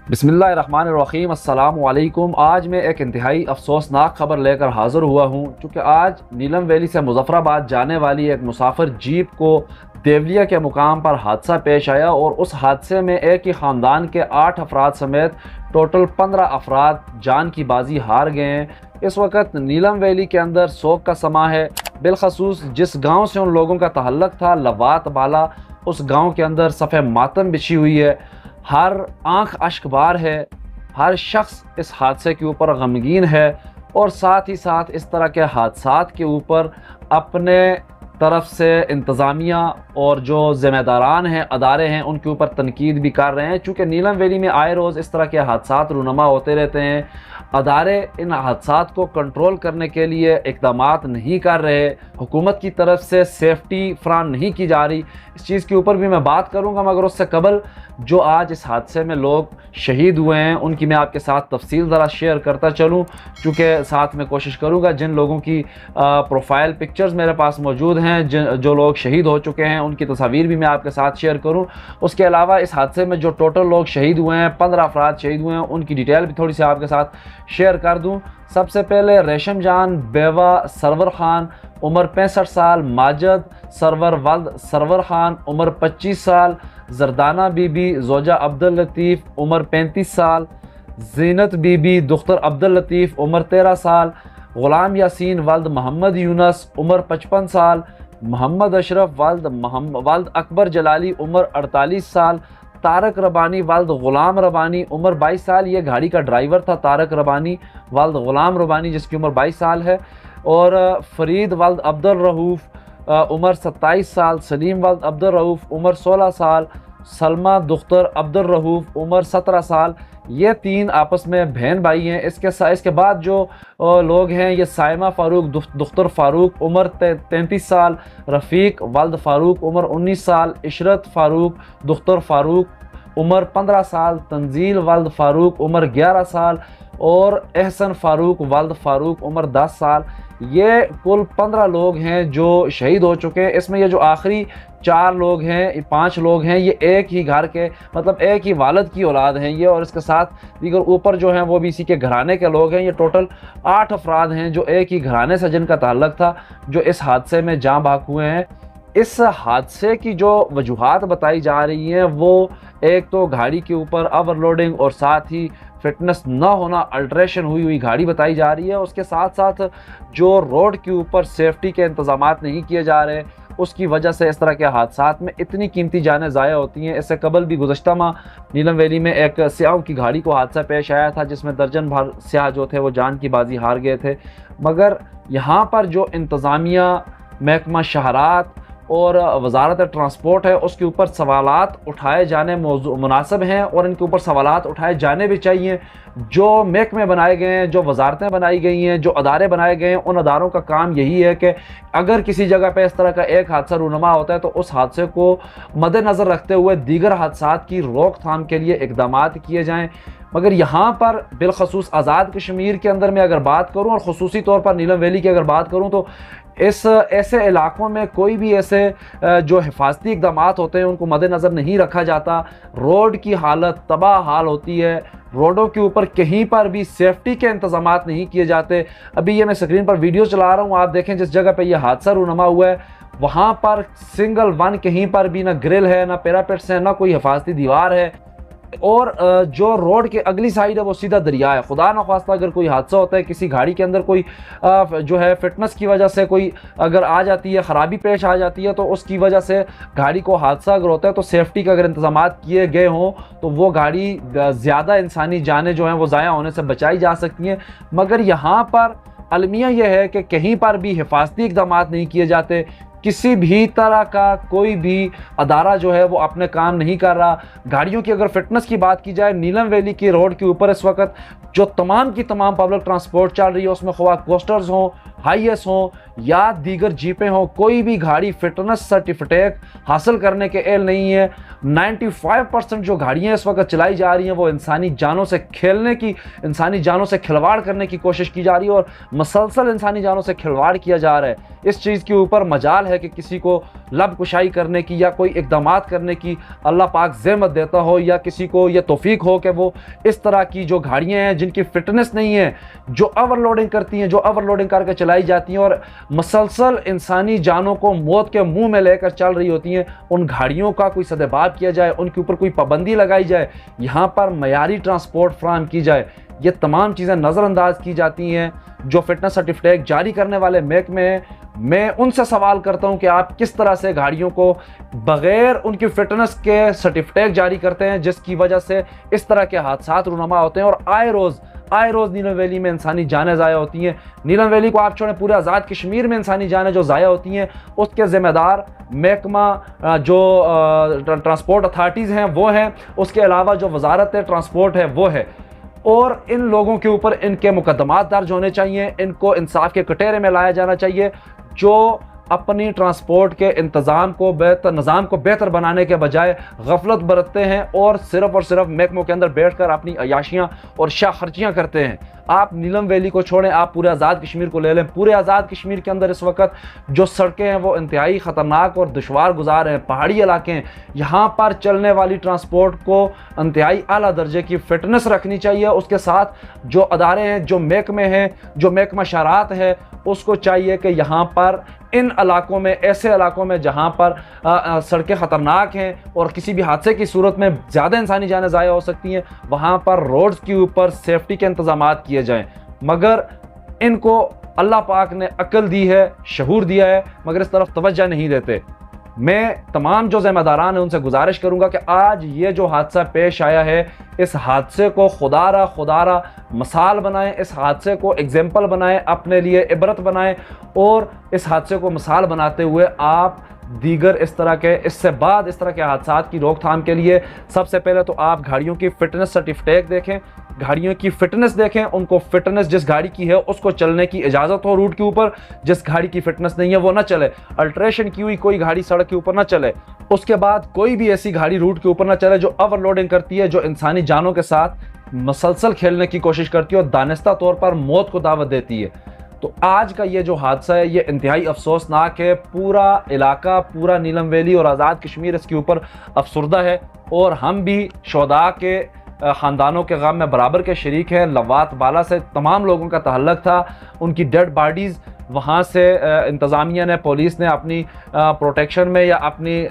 बिस्मिल्लाहिर्रहमानिर्रहीम अस्सलामु अलैकुम। आज मैं एक इंतहाई अफसोसनाक ख़बर लेकर हाज़िर हुआ हूँ, क्योंकि आज नीलम वैली से मुज़फ़्फ़राबाद जाने वाली एक मुसाफिर जीप को देवलिया के मुकाम पर हादसा पेश आया और उस हादसे में एक ही ख़ानदान के 8 अफराद समेत टोटल 15 अफराद जान की बाजी हार गए हैं। इस वक्त नीलम वैली के अंदर सोग का समा है। बिलखसूस जिस गाँव से उन लोगों का तहल्लुक़ था, लवात बाला, उस गाँव के अंदर सफ़े मातम बिछी हुई है। हर आंख अश्कबार है, हर शख्स इस हादसे के ऊपर गमगीन है और साथ ही साथ इस तरह के हादसात के ऊपर अपने तरफ से इंतज़ामिया और जो ज़िम्मेदारान हैं, अदारे हैं, उनके ऊपर तनकीद भी कर रहे हैं। चूँकि नीलम वैली में आए रोज़ इस तरह के हादसात रूनुमा होते रहते हैं, अदारे इन हादसात को कंट्रोल करने के लिए इक़दामात नहीं कर रहे, हुकूमत की तरफ से सेफ्टी फराहम नहीं की जा रही। इस चीज़ के ऊपर भी मैं बात करूँगा, मगर उससे कबल जो आज इस हादसे में लोग शहीद हुए हैं उनकी मैं आपके साथ तफसील ज़रा शेयर करता चलूँ, चूँकि साथ में कोशिश करूँगा जिन लोगों की प्रोफाइल पिक्चर्स मेरे पास मौजूद हैं, जो लोग शहीद हो चुके हैं, उनकी तस्वीर भी मैं आपके साथ शेयर करूँ। उसके अलावा इस हादसे में जो टोटल लोग शहीद हुए हैं, 15 अफराद शहीद हुए हैं, उनकी डिटेल भी थोड़ी सी आपके साथ शेयर कर दूँ। सबसे पहले रेशम जान बेवा सरवर ख़ान उम्र 65 साल, माजिद सरवर वल्द सरवर ख़ान उम्र 25 साल, जरदाना बीबी जोजा अब्दुल लतीफ़ उम्र 35 साल, जीनत बीबी दुख्तर अब्दुल लतीफ़ उम्र 13 साल, ग़ुलाम यासीन वल्द मोहम्मद यूनस उम्र 55 साल, मोहम्मद अशरफ वल्द अकबर जलाली उम्र 48 साल, तारक रबानी वल्द ग़ुलाम रबानी उम्र 22 साल। ये गाड़ी का ड्राइवर था, तारक रबानी वल्द ग़ुलाम रबानी, जिसकी उम्र 22 साल है। और फरीद वल्द अब्दुल रऊफ़ उम्र 27 साल, सलीम वल्द अब्दुल रऊफ़ उम्र 16 साल, सलमा दुख्तर अब्दुल रऊफ़ उम्र 17 साल। ये 3 आपस में बहन भाई हैं। इसके बाद जो लोग हैं, ये साइमा फ़ारूक दुख्तर फ़ारूक उम्र 33 साल, रफ़ीक वल्द फ़ारूक उम्र 19 साल, इशरत फ़ारूक दुख्तर फ़ारूक उम्र 15 साल, तंजील वल्द फ़ारूक उम्र 11 साल और एहसन फ़ारूक वल्द फ़ारूक उम्र 10 साल। ये कुल 15 लोग हैं जो शहीद हो चुके हैं। इसमें ये जो आखिरी 4 लोग हैं, 5 लोग हैं, ये एक ही घर के, मतलब एक ही वालिद की औलाद हैं ये, और इसके साथ दीगर ऊपर जो हैं वो भी इसी के घराने के लोग हैं। ये टोटल 8 अफराद हैं जो एक ही घराने से जिनका ताल्लुक़ था, जो इस हादसे में जाँ बहक हुए हैं। इस हादसे की जो वजूहात बताई जा रही हैं, वो एक तो गाड़ी के ऊपर ओवरलोडिंग और साथ ही फिटनेस ना होना, अल्ट्रेशन हुई गाड़ी बताई जा रही है। उसके साथ साथ जो रोड के ऊपर सेफ्टी के इंतज़ामात नहीं किए जा रहे, उसकी वजह से इस तरह के हादसात में इतनी कीमती जानें ज़ाया होती हैं। इससे कबल भी गुज़श्ता माह नीलम वैली में एक स्याहों की गाड़ी को हादसा पेश आया था, जिसमें दर्जन भर स्याह जो थे वो जान की बाजी हार गए थे। मगर यहाँ पर जो इंतज़ामिया, महकमा शहरात और वजारत ट्रांसपोर्ट है, उसके ऊपर सवालात उठाए जाने मुनासिब हैं और इनके ऊपर सवालात उठाए जाने भी चाहिए। जो महकमे बनाए गए हैं, जो वजारतें बनाई गई हैं, जो अदारे बनाए गए हैं, उन अदारों का काम यही है कि अगर किसी जगह पे इस तरह का एक हादसा रूनुमा होता है तो उस हादसे को मद्देनज़र रखते हुए दीगर हादसात की रोकथाम के लिए इक़दामात किए जाएँ। मगर यहाँ पर बिलखसूस आज़ाद कश्मीर के अंदर मैं अगर बात करूँ और ख़ुसूसी तौर पर नीलम वैली की अगर बात करूँ, तो ऐसे इलाक़ों में कोई भी ऐसे जो हिफाजती इक़दामात होते हैं उनको मद्देनज़र नहीं रखा जाता। रोड की हालत तबाह हाल होती है, रोडों के ऊपर कहीं पर भी सेफ्टी के इंतज़ामात नहीं किए जाते। अभी ये मैं स्क्रीन पर वीडियो चला रहा हूँ, आप देखें जिस जगह पर यह हादसा रूनुमा हुआ है वहाँ पर सिंगल वन कहीं पर भी ना ग्रिल है, ना पैरापेट्स है, ना कोई हिफाजती दीवार है, और जो रोड के अगली साइड है वो सीधा दरिया है। खुदा न ख्वास्ता अगर कोई हादसा होता है, किसी गाड़ी के अंदर कोई जो है फिटनेस की वजह से कोई अगर आ जाती है, ख़राबी पेश आ जाती है, तो उसकी वजह से गाड़ी को हादसा अगर होता है तो सेफ्टी के अगर इंतज़ामात किए गए हों तो वो गाड़ी ज़्यादा इंसानी जानें जो हैं वो ज़ाया होने से बचाई जा सकती हैं। मगर यहाँ पर अलमिया यह है कि कहीं पर भी हिफाजती इक़दामात नहीं किए जाते। किसी भी तरह का कोई भी अदारा जो है वो अपने काम नहीं कर रहा। गाड़ियों की अगर फिटनेस की बात की जाए, नीलम वैली की रोड के ऊपर इस वक्त जो तमाम की तमाम पब्लिक ट्रांसपोर्ट चल रही है, उसमें ख्वाह कोस्टर्स हों, हाईएस हो या दीगर जीपें हों, कोई भी गाड़ी फिटनेस सर्टिफिकेट हासिल करने के एल नहीं है। 95% जो गाड़ियाँ इस वक्त चलाई जा रही हैं वो इंसानी जानों से खेलने की, इंसानी जानों से खिलवाड़ करने की कोशिश की जा रही है और मसलसल इंसानी जानों से खिलवाड़ किया जा रहा है। इस चीज़ के ऊपर मजाल है कि किसी को लब कुशाई करने की या कोई इक़दामात करने की अल्लाह पाक ज़हमत देता हो या किसी को यह तौफीक हो कि वो इस तरह की जो गाड़ियाँ हैं जिनकी फ़िटनेस नहीं है, जो ओवरलोडिंग करती हैं, जो ओवरलोडिंग करके चलाई जाती हैं और मसलसल इंसानी जानों को मौत के मुंह में लेकर चल रही होती हैं, उन गाड़ियों का कोई सदेबाब किया जाए, उनके ऊपर कोई पाबंदी लगाई जाए, यहाँ पर मयारी ट्रांसपोर्ट फ्राहम की जाए। ये तमाम चीज़ें नज़रअंदाज की जाती हैं। जो फिटनेस सर्टिफिकेट जारी करने वाले महकमे हैं, मैं उनसे सवाल करता हूं कि आप किस तरह से गाड़ियों को बग़ैर उनकी फ़िटनेस के सर्टिफिकेट जारी करते हैं, जिसकी वजह से इस तरह के हादसा रूनमा होते हैं और आए रोज़ नीलम वैली में इंसानी जानें ज़ाया होती हैं। नीलम वैली को आप छोड़ें, पूरे आज़ाद कश्मीर में इंसानी जानें जो ज़ाया होती हैं, उसके ज़िम्मेदार महकमा जो ट्रांसपोर्ट अथॉरिटीज़ हैं वो हैं, उसके अलावा जो वजारत ट्रांसपोर्ट है वो है। और इन लोगों के ऊपर इनके मुकदमात दर्ज होने चाहिए, इनको इंसाफ के कटहरे में लाया जाना चाहिए। जो अपनी ट्रांसपोर्ट के निज़ाम को बेहतर बनाने के बजाय गफलत बरतते हैं और सिर्फ महकमों के अंदर बैठकर अपनी अयाशियाँ और शाखर्चियाँ करते हैं। आप नीलम वैली को छोड़ें, आप पूरे आज़ाद कश्मीर को ले लें। पूरे आज़ाद कश्मीर के अंदर इस वक्त जो सड़कें हैं वो इंतहाई ख़तरनाक और दुश्वार गुजार हैं, पहाड़ी इलाके हैं। यहाँ पर चलने वाली ट्रांसपोर्ट को इंतहाई आला दर्जे की फ़िटनेस रखनी चाहिए। उसके साथ जो अदारे हैं, जो महकमे हैं, जो महकमा शरात है, उसको चाहिए कि यहाँ पर इन इलाकों में, ऐसे इलाकों में जहाँ पर सड़कें ख़तरनाक हैं और किसी भी हादसे की सूरत में ज़्यादा इंसानी जानें ज़ाया हो सकती हैं, वहाँ पर रोड्स के ऊपर सेफ्टी के इंतज़ामात किए जाएं। मगर इनको अल्लाह पाक ने अक्ल दी है, शऊर दिया है, मगर इस तरफ तवज्जो नहीं देते। मैं तमाम जो ज़िम्मेदारान हैं उनसे गुजारिश करूँगा कि आज ये जो हादसा पेश आया है, इस हादसे को खुदारा मिसाल बनाएं, इस हादसे को एग्जाम्पल बनाएं, अपने लिए इबरत बनाएं और इस हादसे को मिसाल बनाते हुए आप दीगर इससे बाद इस तरह के हादसा की रोकथाम के लिए सबसे पहले तो आप गाड़ियों की फ़िटनेस सर्टिफिकेट देखें, गाड़ियों की फ़िटनेस देखें, उनको फ़िटनेस जिस गाड़ी की है उसको चलने की इजाज़त हो रूट के ऊपर, जिस गाड़ी की फ़िटनेस नहीं है वो ना चले, अल्ट्रेशन की हुई कोई गाड़ी सड़क के ऊपर ना चले। उसके बाद कोई भी ऐसी गाड़ी रूट के ऊपर ना चले जो ओवरलोडिंग करती है, जो इंसानी जानों के साथ मसलसल खेलने की कोशिश करती है और दानिस्ता तौर पर मौत को दावत देती है। तो आज का ये जो हादसा है ये इंतहाई अफसोसनाक है। पूरा इलाका, पूरा नीलम वैली और आज़ाद कश्मीर इसके ऊपर अफसुर्दा है और हम भी शोहदा के ख़ानदानों के गम में बराबर के शरीक हैं। लवात बाला से तमाम लोगों का तहल्लुक़ था, उनकी डेड बॉडीज़ वहाँ से इंतज़ामिया ने, पुलिस ने अपनी प्रोटेक्शन में या अपनी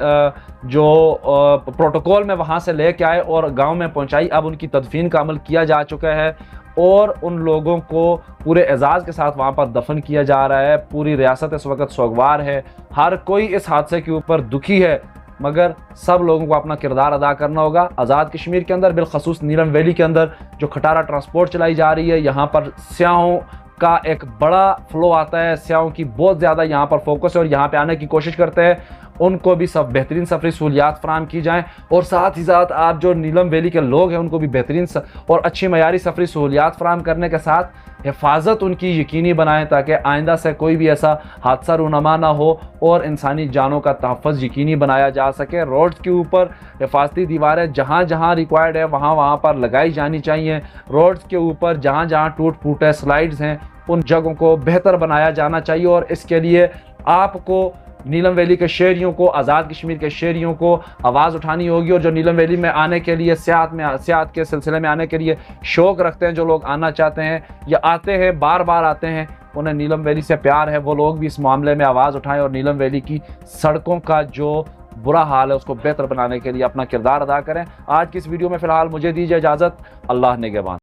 जो प्रोटोकॉल में वहाँ से लेके आए और गांव में पहुँचाई। अब उनकी तदफीन का अमल किया जा चुका है और उन लोगों को पूरे एजाज़ के साथ वहाँ पर दफन किया जा रहा है। पूरी रियासत इस वक्त सोगवार है, हर कोई इस हादसे के ऊपर दुखी है, मगर सब लोगों को अपना किरदार अदा करना होगा। आज़ाद कश्मीर के अंदर, बिलखसूस नीलम वैली के अंदर जो खटारा ट्रांसपोर्ट चलाई जा रही है, यहाँ पर स्याहों का एक बड़ा फ्लो आता है, स्याहों की बहुत ज़्यादा यहाँ पर फोकस है और यहाँ पे आने की कोशिश करते हैं। उनको भी सब बेहतरीन सफरी सहूलियात फराहम की जाएँ और साथ ही साथ आप जो नीलम वैली के लोग हैं उनको भी बेहतरीन और अच्छी मयारी सफरी सहूलियात फराहम करने के साथ हिफाजत उनकी यकीनी बनाएं ताकि आइंदा से कोई भी ऐसा हादसा रूनमा ना हो और इंसानी जानों का तहफ़्फ़ुज़ यकीनी बनाया जा सके। रोड्स के ऊपर हिफाजती दीवारें जहाँ जहाँ रिक्वायर्ड है वहाँ पर लगाई जानी चाहिए। रोड्स के ऊपर जहाँ जहाँ टूट फूटे स्लाइड्स हैं उन जगहों को बेहतर बनाया जाना चाहिए और इसके लिए आपको नीलम वैली के शहरियों को, आज़ाद कश्मीर के शहरियों को आवाज़ उठानी होगी। और जो नीलम वैली में आने के लिए, सियाहत के सिलसिले में आने के लिए शौक़ रखते हैं, जो लोग आना चाहते हैं या आते हैं, बार बार आते हैं, उन्हें नीलम वैली से प्यार है, वो लोग भी इस मामले में आवाज़ उठाएं और नीलम वैली की सड़कों का जो बुरा हाल है उसको बेहतर बनाने के लिए अपना किरदार अदा करें। आज की इस वीडियो में फ़िलहाल मुझे दीजिए इजाज़त। अल्लाह निगहबान।